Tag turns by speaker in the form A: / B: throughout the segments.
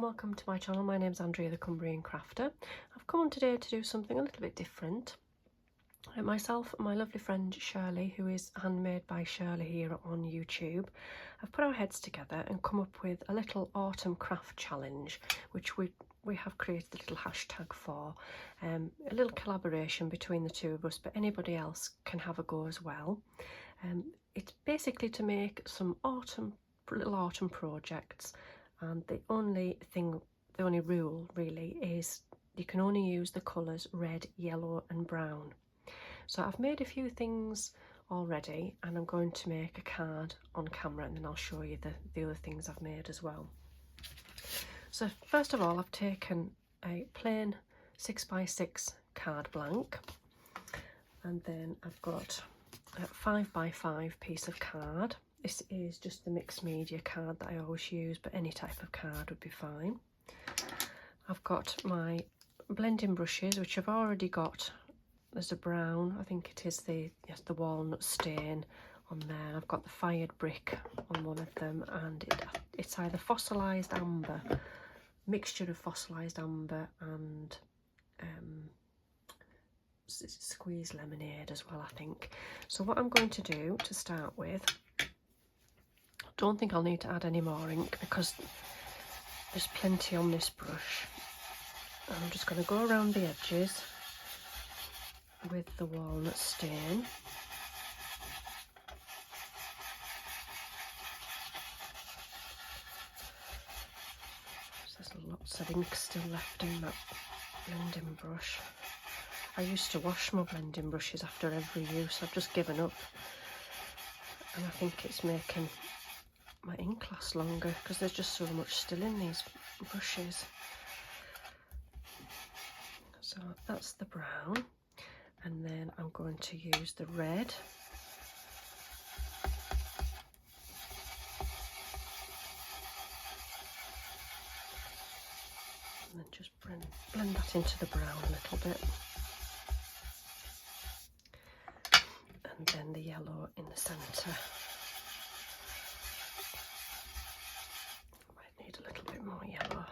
A: welcome to my channel. My name's Andrea the Cumbrian Crafter. I've come on today to do something a little bit different. Myself and my lovely friend Shirley, who is Handmade by Shirley here on YouTube, have put our heads together and come up with a little autumn craft challenge, which we have created a little hashtag for. A little collaboration between the two of us, but anybody else can have a go as well. It's basically to make some little autumn projects, and the only rule really is you can only use the colours red, yellow and brown. So I've made a few things already, and I'm going to make a card on camera, and then I'll show you the other things I've made as well. So first of all, I've taken a plain 6x6 card blank, and then I've got a 5x5 piece of card. This is just the mixed media card that I always use, but any type of card would be fine. I've got my blending brushes, which I've already got. There's a brown, I think it is the walnut stain on there. I've got the fired brick on one of them, and it's either fossilised amber, mixture of fossilised amber and squeezed lemonade as well, I think. So what I'm going to do to start with, don't think I'll need to add any more ink because there's plenty on this brush. I'm just going to go around the edges with the walnut stain. There's lots of ink still left in that blending brush. I used to wash my blending brushes after every use. I've just given up, and I think it's making my ink last longer because there's just so much still in these brushes. So that's the brown, and then I'm going to use the red. And then just blend that into the brown a little bit. And then the yellow in the centre. Might need a little bit more yellow.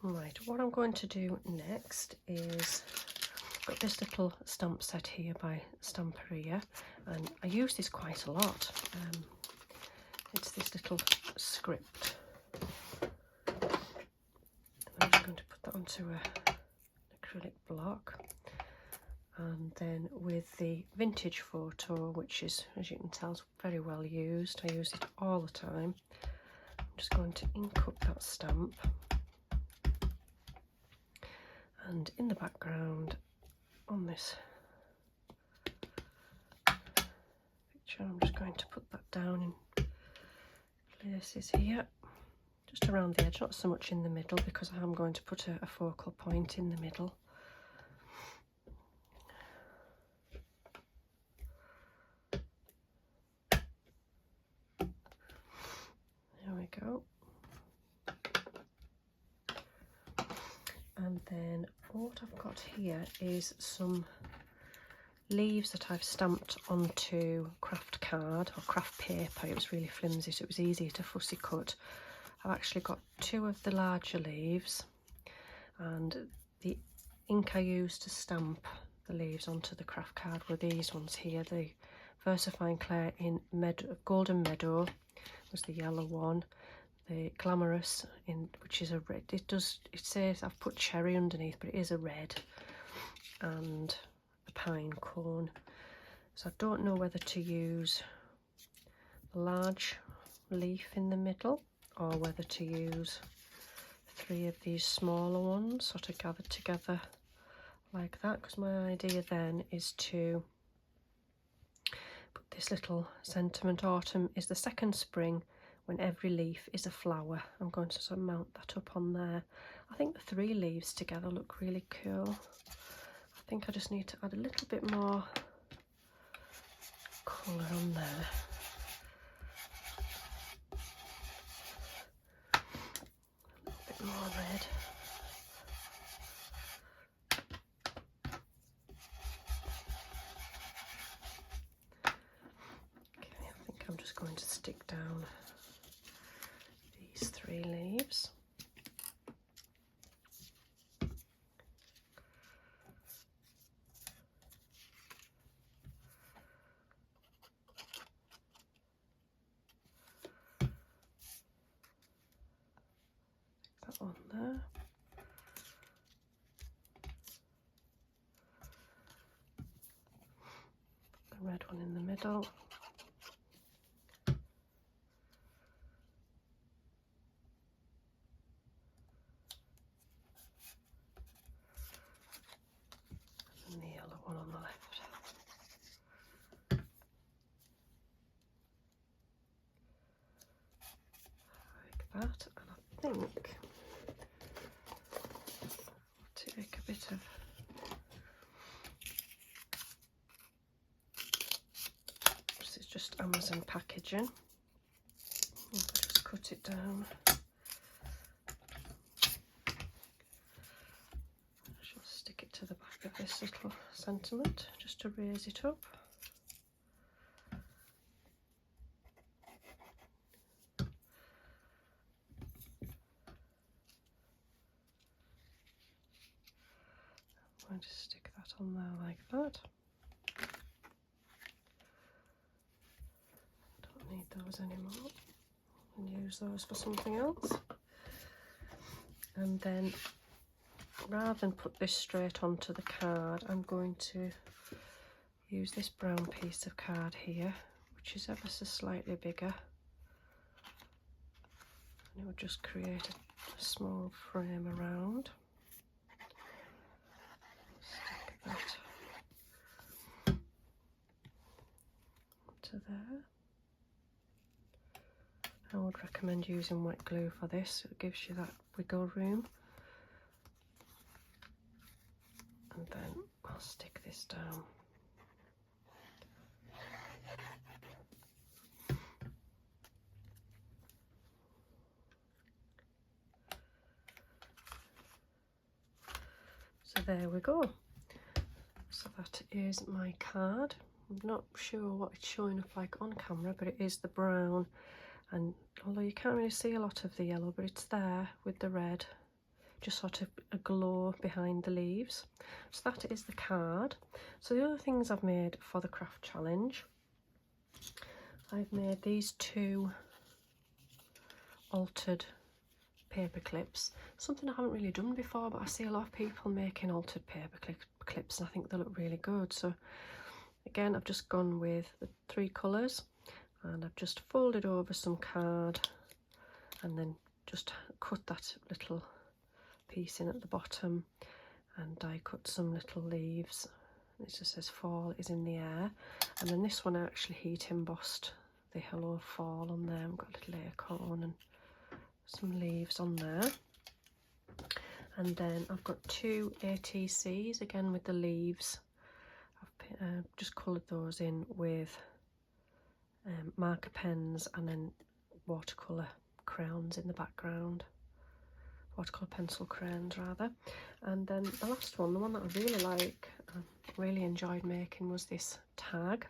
A: Right, what I'm going to do next is, I've got this little stamp set here by Stamperia, and I use this quite a lot. It's this little script. I'm just going to put that onto an acrylic block, and then with the vintage photo, which is, as you can tell, very well used. I use it all the time. I'm just going to ink up that stamp. And in the background on this picture, I'm just going to put that down in places here, just around the edge, not so much in the middle, because I'm going to put a focal point in the middle. There we go. And then what I've got here is some leaves that I've stamped onto craft card or craft paper. It was really flimsy, so it was easier to fussy cut. I've actually got two of the larger leaves, and the ink I used to stamp the leaves onto the craft card were these ones here. The VersaFine Clay in Golden Meadow was the yellow one. The Glamorous, which is a red. It says I've put cherry underneath, but it is a red, and the pine cone. So I don't know whether to use the large leaf in the middle or whether to use 3 of these smaller ones sort of gathered together like that, because my idea then is to put this little sentiment, autumn is the second spring when every leaf is a flower. I'm going to sort of mount that up on there. I think the 3 leaves together look really cool. I think I just need to add a little bit more colour on there. just going to stick down these 3 leaves. That one there. The red one in the middle. And the yellow one on the left. Like that. And I think I'll take a bit of just Amazon packaging. I'll just cut it down. I shall stick it to the back of this little sentiment just to raise it up. I'm going to stick that on there like that. Need those anymore and use those for something else. And then rather than put this straight onto the card, I'm going to use this brown piece of card here, which is ever so slightly bigger, and it will just create a small frame around. Stick that onto there. I would recommend using wet glue for this, it gives you that wiggle room. And then I'll stick this down. So there we go. So that is my card. I'm not sure what it's showing up like on camera, but it is the brown. And although you can't really see a lot of the yellow, but it's there with the red, just sort of a glow behind the leaves. So that is the card. So the other things I've made for the craft challenge, I've made these 2 altered paper clips, something I haven't really done before, but I see a lot of people making altered paper clips and I think they look really good. So again, I've just gone with the 3 colours. And I've just folded over some card and then just cut that little piece in at the bottom and die cut some little leaves. It just says fall is in the air. And then this one I actually heat embossed the hello fall on there. I've got a little acorn and some leaves on there. And then I've got 2 ATCs again with the leaves. I've just coloured those in with marker pens and then watercolour crayons in the background, watercolour pencil crayons rather. And then the last one, the one that I really really enjoyed making, was this tag.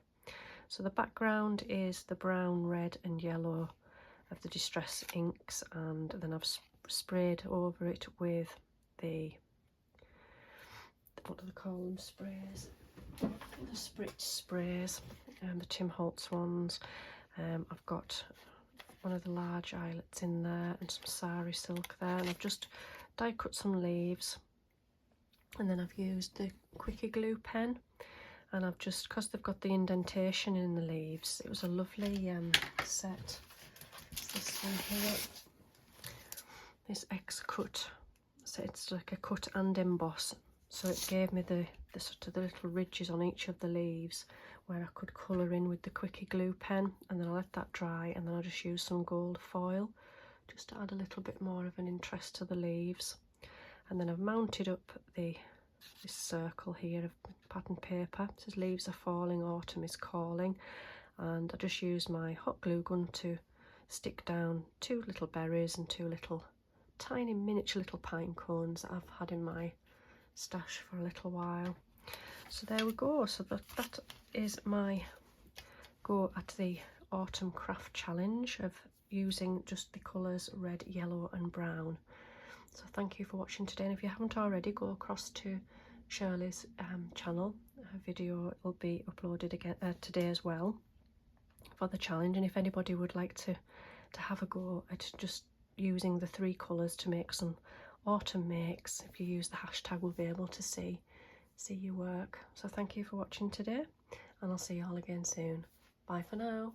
A: So the background is the brown, red and yellow of the distress inks, and then I've sprayed over it with the, what do they call them, sprays, the spritz sprays, the Tim Holtz ones. I've got one of the large eyelets in there and some sari silk there, and I've just die cut some leaves, and then I've used the Quickie glue pen, and I've just, because they've got the indentation in the leaves, it was a lovely set. It's this one here, this X cut, so it's like a cut and emboss, so it gave me the sort of the little ridges on each of the leaves where I could colour in with the Quickie glue pen, and then I let that dry, and then I'll just use some gold foil just to add a little bit more of an interest to the leaves. And then I've mounted up this circle here of pattern paper. It says leaves are falling, autumn is calling, and I just used my hot glue gun to stick down 2 little berries and 2 little tiny miniature little pine cones that I've had in my stash for a little while. So there we go. So that is my go at the autumn craft challenge of using just the colours red, yellow and brown. So thank you for watching today, and if you haven't already, go across to Shirley's channel. Her video will be uploaded again today as well for the challenge, and if anybody would like to have a go at just using the 3 colours to make some autumn makes, if you use the hashtag, we'll be able to see your work. So thank you for watching today, and I'll see you all again soon. Bye for now.